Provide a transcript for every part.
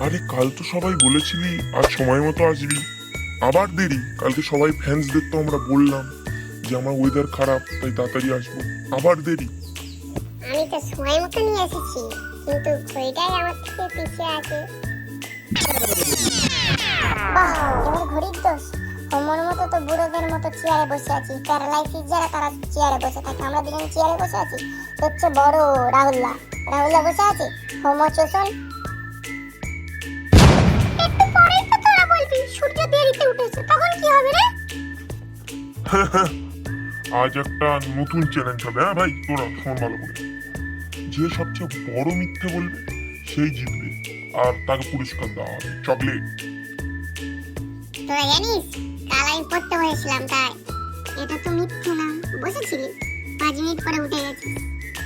আরে কাল তো সবাই বলেছিলি আজ সময় মতো আসবি, আবার দেরি। কালকে সবাই ফ্যান্সদের তো আমরা বললাম যে আমার ওয়েদার খারাপ তাই তাড়াতাড়ি আসবো, আবার দেরি। আমি তো সময় মতো নিয়ে এসেছি, কিন্তু ঘড়িটাই আমার থেকে পিছিয়ে আছে। বাহ, এবার ঘড়ির দোষ। হোমর মতো তো বুড়োদের মতো চেয়ারে বসে আছি। প্যারালাইসিস যারা তারা চেয়ারে বসে থাকে, আমরা দুজন চেয়ারে বসে আছি। হচ্ছে বড় রাহুল্লা বসে আছে। হোমর চোষণ। একটু পরেই তো তোরা বলবি সূর্য দেরিতে উঠেছে, তখন কি হবে রে? আজ একটা নতুন চ্যালেঞ্জ হবে। হ্যাঁ ভাই, তোরা শোন ভালো করে, যে সবচেয়ে বড় মিথ্যে বলবে সেই জিতবে, আর তাকে পুরস্কার দেওয়া হবে চকলেট। তোরা জানিস কাল আমি পড়তে বসেছিলাম, তাই এটা তো মিথ্যে না। বসেছিলি 5 মিনিট পরে উঠে গেছি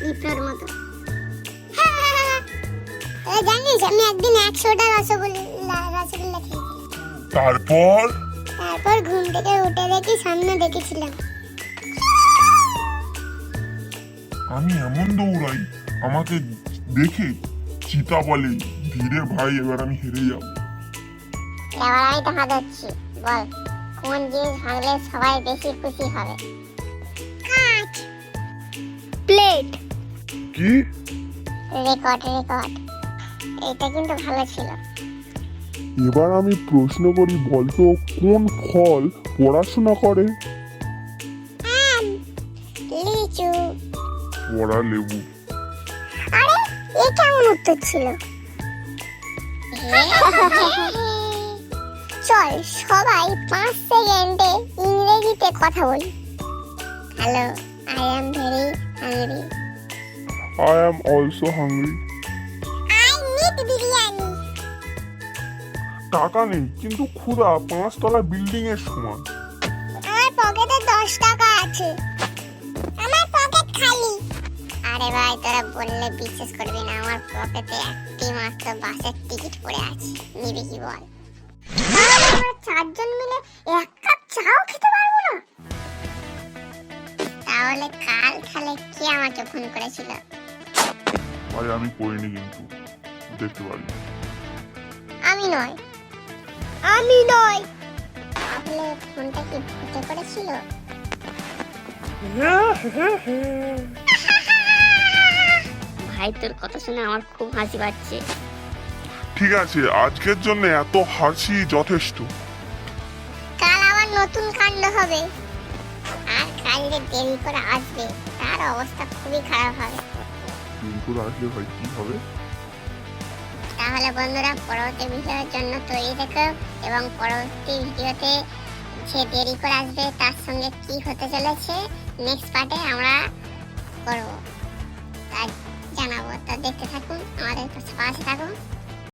বিপ্রর মতো। জানিস আমি একদিন 100টা রসগোল্লা খেয়েছি। তারপর ঘুম থেকে উঠে দেখি সামনে দেখেছিলাম। আমি এমন দৌড়াই, আমাকে দেখে চিতা বলে ধীরে ভাই, এবার আমি হেরে যাব। এবার আমি তো হাত হচ্ছি, বল কোন জিনিস ভাঙলে সবাই বেশি খুশি হবে? কাঁচ, প্লেট, কি? রেকর্ড। এটা কিন্তু ভালো ছিল। এবার আমি প্রশ্ন করি, বলতো কোন ফল পড়াশোনা করে? আম, লিচু। পড়া লেবু। আরে এ কেমন উত্তর ছিল? চল সবাই 5 সেকেন্ডে ইংরেজিতে কথা বলি। Hello, I am very hungry. I am also hungry. I need biryani. টাকা নেই কিন্তু ক্ষুধা 5 তলা বিল্ডিং এর সমান। আমার পকেটে 10 টাকা আছে। আমার পকেট খালি। আরে ভাই, তোরা বললে বিশ্বাস করবি না, আমার পকেটে একটি মাত্র বাসের টিকিট পড়ে আছে। নিবি কি বল? আমরা 4 জন মিলে 1 কাপ চাও খেতে পারবো না? তাহলে কাল খেলে কে আমাকে ফোন করেছিল? আরে আমি করিনি, কিন্তু দেখতে পারি। আমি নয়। তাহলে ফোনটা কি ভূতে করেছিল? ভাই, তোর কথা শুনে আমার খুব হাসি পাচ্ছে। ঠিক আছে, আজকের জন্য এত হাসি যথেষ্ট। কাল আবার নতুন কাণ্ড হবে, আর কাল যে দেরি করে আসবে তার অবস্থা খুবই খারাপ হবে। কিন্তু আসলে ভাই কি হবে? তাহলে বন্ধুরা, পরবর্তী ভিডিওর জন্য তৈরি থেকো, এবং পরবর্তী ভিডিওতে যে দেরি করে আসবে তার সঙ্গে কি হতে চলেছে নেক্সট পার্টে আমরা করব, তা জানাবো। তা দেখতে থাকুন, আমাদের পাশে থাকুন।